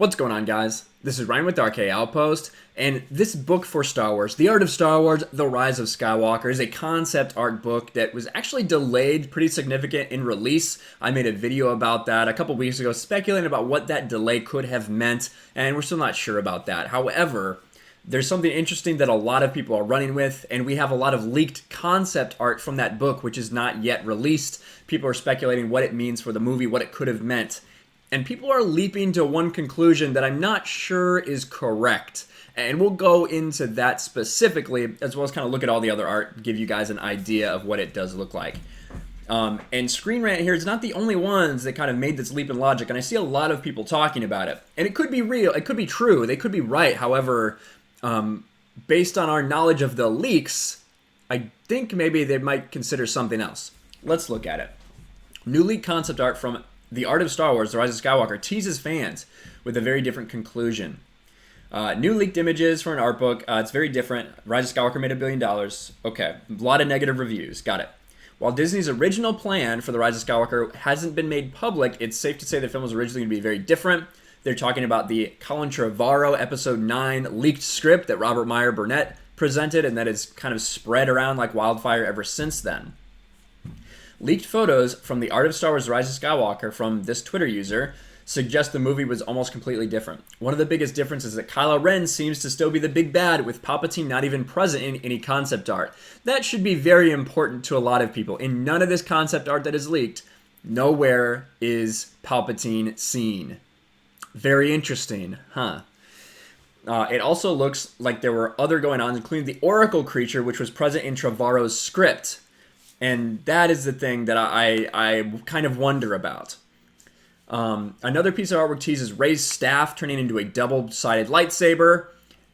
What's going on, guys? This is Ryan with RK Outpost, and this book for Star Wars, The Art of Star Wars, The Rise of Skywalker, is a concept art book that was actually delayed pretty significant in release. I made a video about that a couple weeks ago, speculating about what that delay could have meant, and we're still not sure about that. However, there's something interesting that a lot of people are running with, and we have a lot of leaked concept art from that book, which is not yet released. People are speculating what it means for the movie, what it could have meant. And people are leaping to one conclusion that I'm not sure is correct. And we'll go into that specifically, as well as kind of look at all the other art, give you guys an idea of what it does look like. And Screen Rant here is not the only ones that kind of made this leap in logic, and I see a lot of people talking about it. And it could be real, it could be true, they could be right. However, based on our knowledge of the leaks, I think maybe they might consider something else. Let's look at it. New leak concept art from The Art of Star Wars, The Rise of Skywalker, teases fans with a very different conclusion. New leaked images for an art book. It's very different. Rise of Skywalker made $1 billion. Okay, a lot of negative reviews. Got it. While Disney's original plan for The Rise of Skywalker hasn't been made public, it's safe to say the film was originally going to be very different. They're talking about the Colin Trevorrow Episode 9 leaked script that Robert Meyer Burnett presented, and that has kind of spread around like wildfire ever since then. Leaked photos from The Art of Star Wars: The Rise of Skywalker from this Twitter user suggest the movie was almost completely different. One of the biggest differences is that Kylo Ren seems to still be the big bad, with Palpatine not even present in any concept art. That should be very important to a lot of people. In none of this concept art that is leaked, nowhere is Palpatine seen. Very interesting, huh? It also looks like there were other going on, including the Oracle creature, which was present in Trevorrow's script. And that is the thing that I kind of wonder about. Another piece of artwork teases Rey's staff turning into a double-sided lightsaber,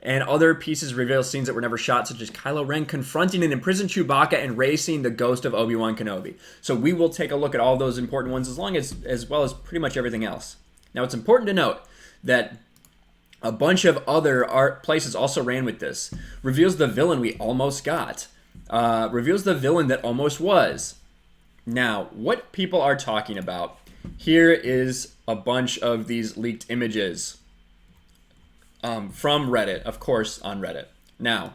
and other pieces reveal scenes that were never shot, such as Kylo Ren confronting an imprisoned Chewbacca and Rey seeing the ghost of Obi-Wan Kenobi. So we will take a look at all those important ones, as well as pretty much everything else. Now, it's important to note that a bunch of other art places also ran with this. Reveals the villain we almost got. Reveals the villain that almost was. Now, what people are talking about, here is a bunch of these leaked images from Reddit, of course, on Reddit. Now,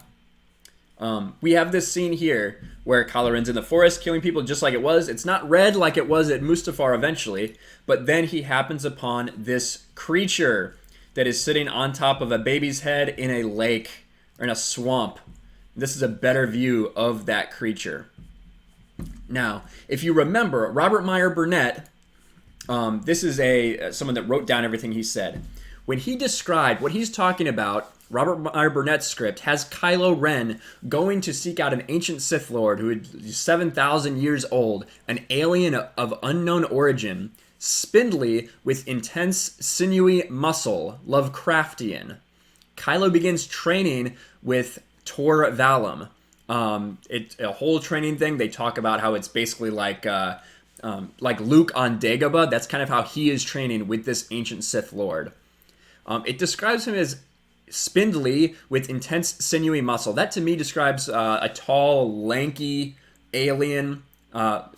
we have this scene here where Kylo Ren's in the forest killing people just like it was. It's not red like it was at Mustafar eventually, but then he happens upon this creature that is sitting on top of a baby's head in a lake or in a swamp. This is a better view of that creature. Now, if you remember, Robert Meyer Burnett, this is someone that wrote down everything he said. When he described what he's talking about, Robert Meyer Burnett's script has Kylo Ren going to seek out an ancient Sith Lord who is 7,000 years old, an alien of unknown origin, spindly with intense sinewy muscle, Lovecraftian. Kylo begins training with Tor Vallum. It's a whole training thing. They talk about how it's basically like Luke on Dagobah. That's kind of how he is training with this ancient Sith Lord. It describes him as spindly with intense sinewy muscle. That to me describes a tall, lanky alien.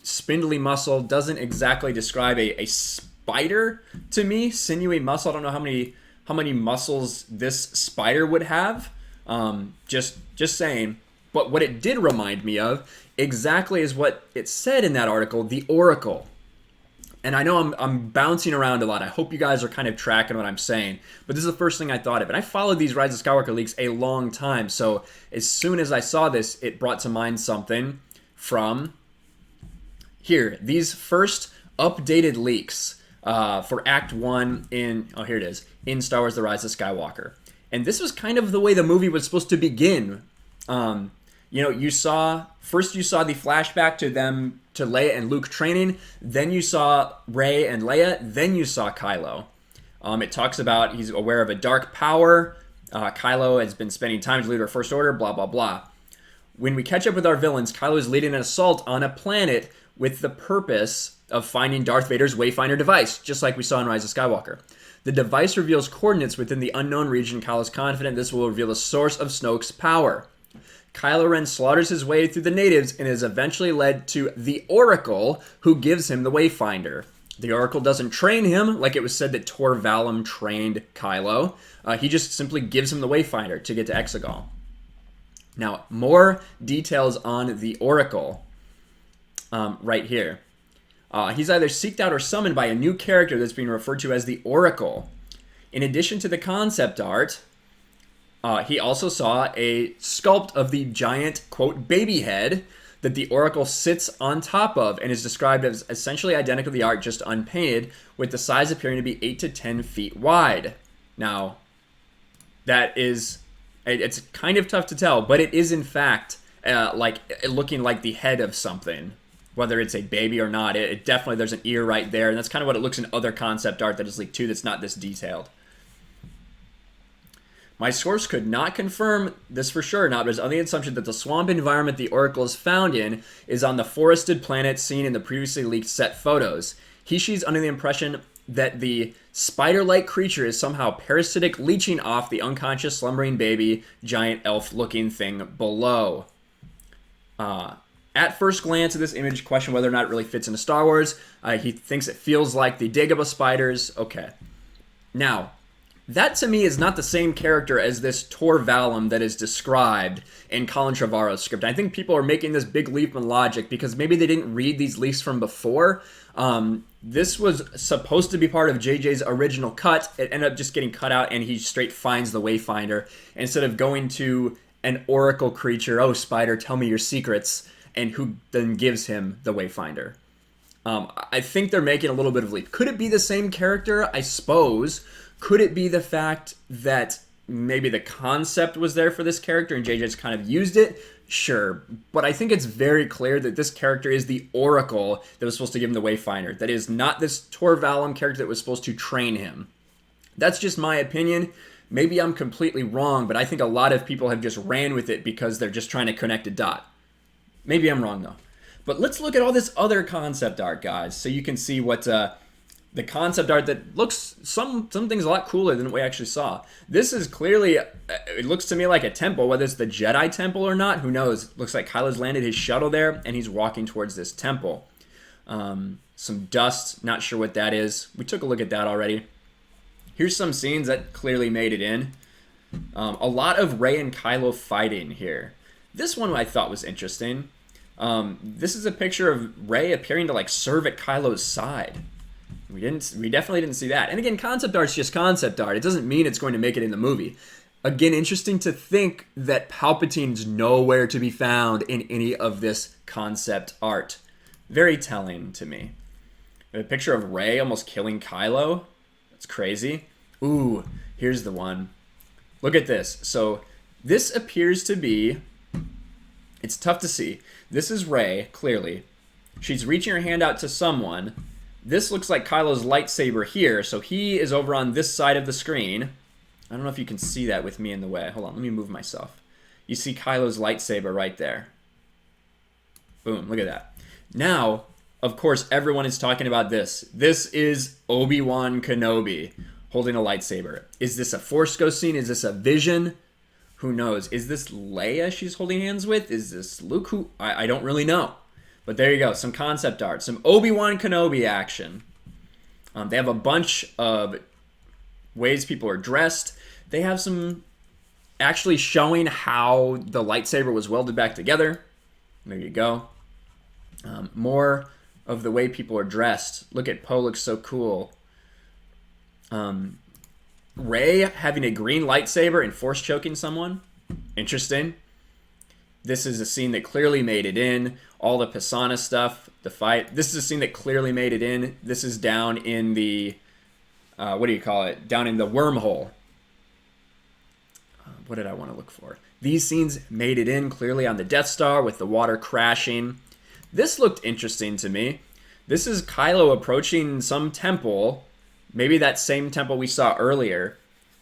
Spindly muscle doesn't exactly describe a spider to me. Sinewy muscle. I don't know how many muscles this spider would have. Just saying. But what it did remind me of exactly is what it said in that article, the Oracle. And I know I'm bouncing around a lot. I hope you guys are kind of tracking what I'm saying. But this is the first thing I thought of. And I followed these Rise of Skywalker leaks a long time. So as soon as I saw this, it brought to mind something from here. These first updated leaks for Act 1 here it is, in Star Wars: The Rise of Skywalker. And this was kind of the way the movie was supposed to begin. You saw the flashback to Leia and Luke training. Then you saw Rey and Leia. Then you saw Kylo. It talks about he's aware of a dark power. Kylo has been spending time to lead our First Order, blah, blah, blah. When we catch up with our villains, Kylo is leading an assault on a planet with the purpose of finding Darth Vader's Wayfinder device, just like we saw in Rise of Skywalker. The device reveals coordinates within the unknown region. Kylo is confident this will reveal the source of Snoke's power. Kylo Ren slaughters his way through the natives and is eventually led to the Oracle, who gives him the Wayfinder. The Oracle doesn't train him, like it was said that Tor Vallum trained Kylo. He just simply gives him the Wayfinder to get to Exegol. Now, more details on the Oracle right here. He's either seeked out or summoned by a new character that's being referred to as the Oracle. In addition to the concept art, he also saw a sculpt of the giant, quote, baby head that the Oracle sits on top of and is described as essentially identical to the art, just unpainted, with the size appearing to be 8 to 10 feet wide. Now, that is, it's kind of tough to tell, but it is in fact like looking like the head of something. Whether it's a baby or not, it definitely, there's an ear right there, and that's kind of what it looks in other concept art that is leaked too that's not this detailed. My source could not confirm this for sure or not, but is under the assumption that the swamp environment the Oracle is found in is on the forested planet seen in the previously leaked set photos. She's under the impression that the spider-like creature is somehow parasitic, leeching off the unconscious slumbering baby, giant elf-looking thing below. At first glance at this image, question whether or not it really fits into Star Wars. He thinks it feels like the Dagobah spiders. Okay. Now, that to me is not the same character as this Tor Vallum that is described in Colin Trevorrow's script. I think people are making this big leap in logic because maybe they didn't read these leaks from before. This was supposed to be part of JJ's original cut. It ended up just getting cut out, and he straight finds the Wayfinder instead of going to an oracle creature. Oh, spider, tell me your secrets. And who then gives him the Wayfinder. I think they're making a little bit of a leap. Could it be the same character? I suppose. Could it be the fact that maybe the concept was there for this character and JJ just kind of used it? Sure. But I think it's very clear that this character is the Oracle that was supposed to give him the Wayfinder. That is not this Tor Vallum character that was supposed to train him. That's just my opinion. Maybe I'm completely wrong, but I think a lot of people have just ran with it because they're just trying to connect a dot. Maybe I'm wrong, though. But let's look at all this other concept art, guys, so you can see what the concept art that looks some things a lot cooler than what we actually saw. This is clearly, it looks to me like a temple, whether it's the Jedi temple or not, who knows. Looks like Kylo's landed his shuttle there, and he's walking towards this temple. Some dust, not sure what that is. We took a look at that already. Here's some scenes that clearly made it in. A lot of Rey and Kylo fighting here. This one I thought was interesting. This is a picture of Rey appearing to like serve at Kylo's side. We definitely didn't see that. And again, concept art's just concept art. It doesn't mean it's going to make it in the movie. Again, interesting to think that Palpatine's nowhere to be found in any of this concept art. Very telling to me. A picture of Rey almost killing Kylo. That's crazy. Ooh, here's the one. Look at this. So this appears to be, it's tough to see. This is Rey, clearly. She's reaching her hand out to someone. This looks like Kylo's lightsaber here, so he is over on this side of the screen. I don't know if you can see that with me in the way. Hold on, let me move myself. You see Kylo's lightsaber right there. Boom, look at that. Now, of course, everyone is talking about this. This is Obi-Wan Kenobi holding a lightsaber. Is this a Force Ghost scene? Is this a vision? Who knows? Is this Leia she's holding hands with? Is this Luke? Who? I don't really know. But there you go. Some concept art. Some Obi-Wan Kenobi action. They have a bunch of ways people are dressed. They have some actually showing how the lightsaber was welded back together. There you go. More of the way people are dressed. Look at Poe, looks so cool. Rey having a green lightsaber and force choking someone. Interesting. This is a scene that clearly made it in. All the Pisana stuff, the fight. This is a scene that clearly made it in. This is down in the, what do you call it? Down in the wormhole. What did I want to look for? These scenes made it in clearly on the Death Star with the water crashing. This looked interesting to me. This is Kylo approaching some temple. Maybe that same temple we saw earlier.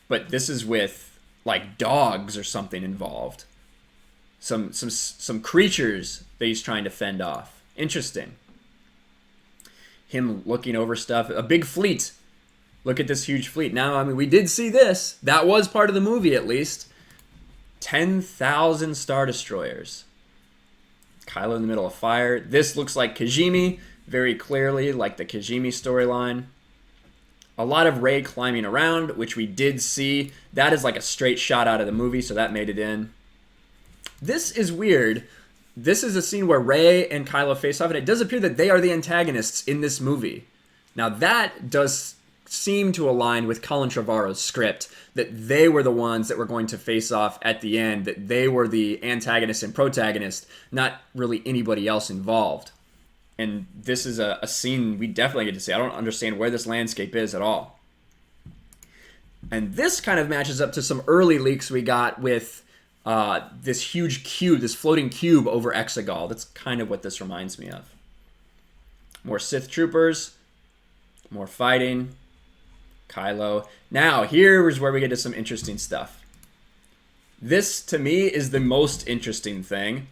But this is with, like, dogs or something involved. Some creatures that he's trying to fend off. Interesting. Him looking over stuff. A big fleet. Look at this huge fleet. Now, I mean, we did see this. That was part of the movie, at least. 10,000 Star Destroyers. Kylo in the middle of fire. This looks like Kijimi. very clearly, like the Kijimi storyline. A lot of Rey climbing around, which we did see. That is like a straight shot out of the movie, so that made it in. This is weird. This is a scene where Rey and Kylo face off, and it does appear that they are the antagonists in this movie. Now that does seem to align with Colin Trevorrow's script, that they were the ones that were going to face off at the end, that they were the antagonist and protagonist, not really anybody else involved. And this is a scene we definitely get to see. I don't understand where this landscape is at all. And this kind of matches up to some early leaks we got with this huge cube, this floating cube over Exegol. That's kind of what this reminds me of. More Sith troopers, more fighting, Kylo. Now, here is where we get to some interesting stuff. This, to me, is the most interesting thing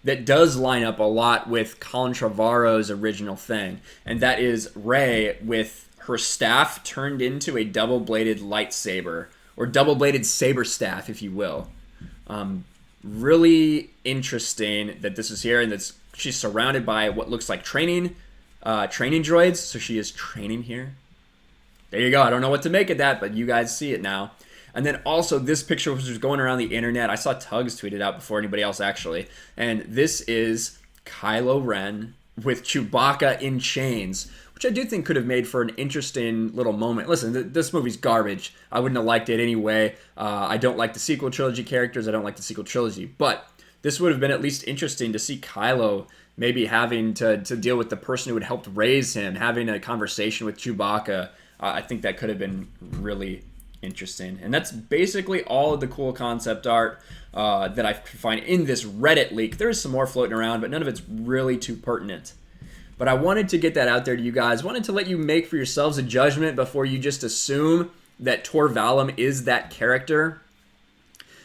that does line up a lot with Colin Trevorrow's original thing, and that is Rey with her staff turned into a double-bladed lightsaber, or double-bladed saber staff, if you will. Really interesting that this is here, and that she's surrounded by what looks like training droids, so she is training here. There you go. I don't know what to make of that, but you guys see it now. And then also this picture was just going around the internet. I saw Tugs tweet it out before anybody else actually. And this is Kylo Ren with Chewbacca in chains, which I do think could have made for an interesting little moment. Listen, this movie's garbage. I wouldn't have liked it anyway. I don't like the sequel trilogy characters. I don't like the sequel trilogy. But this would have been at least interesting to see Kylo maybe having to deal with the person who had helped raise him, having a conversation with Chewbacca. I think that could have been really interesting. And that's basically all of the cool concept art that I find in this Reddit leak. There's some more floating around, but none of it's really too pertinent. But I wanted to get that out there to you guys. Wanted to let you make for yourselves a judgment before you just assume that Tor Vallum is that character.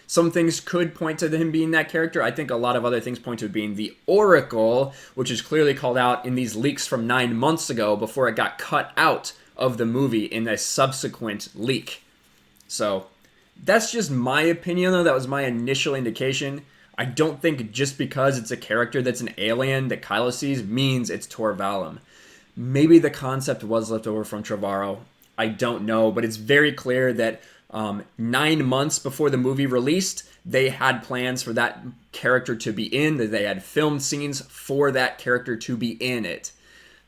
Some things could point to him being that character. I think a lot of other things point to it being the Oracle, which is clearly called out in these leaks from 9 months ago before it got cut out of the movie in a subsequent leak. So that's just my opinion, though. That was my initial indication. I don't think just because it's a character that's an alien that Kylo sees means it's Tor Vallum. Maybe the concept was left over from Trevorrow. I don't know, but it's very clear that 9 months before the movie released, they had plans for that character to be in, that they had filmed scenes for that character to be in it.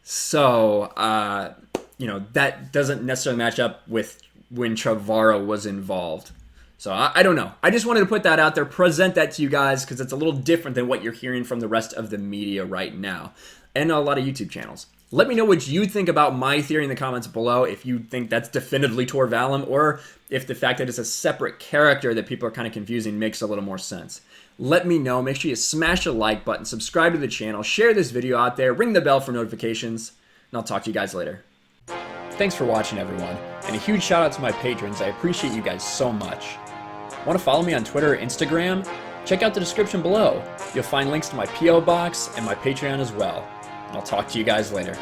So, that doesn't necessarily match up with when Trevorrow was involved. So I don't know. I just wanted to put that out there, present that to you guys, because it's a little different than what you're hearing from the rest of the media right now, and a lot of YouTube channels. Let me know what you think about my theory in the comments below, if you think that's definitively Tor Vallum, or if the fact that it's a separate character that people are kind of confusing makes a little more sense. Let me know. Make sure you smash the like button, subscribe to the channel, share this video out there, ring the bell for notifications, and I'll talk to you guys later. Thanks for watching, everyone, and a huge shout out to my patrons. I appreciate you guys so much. Want to follow me on Twitter or Instagram? Check out the description below. You'll find links to my P.O. box and my Patreon as well. And I'll talk to you guys later.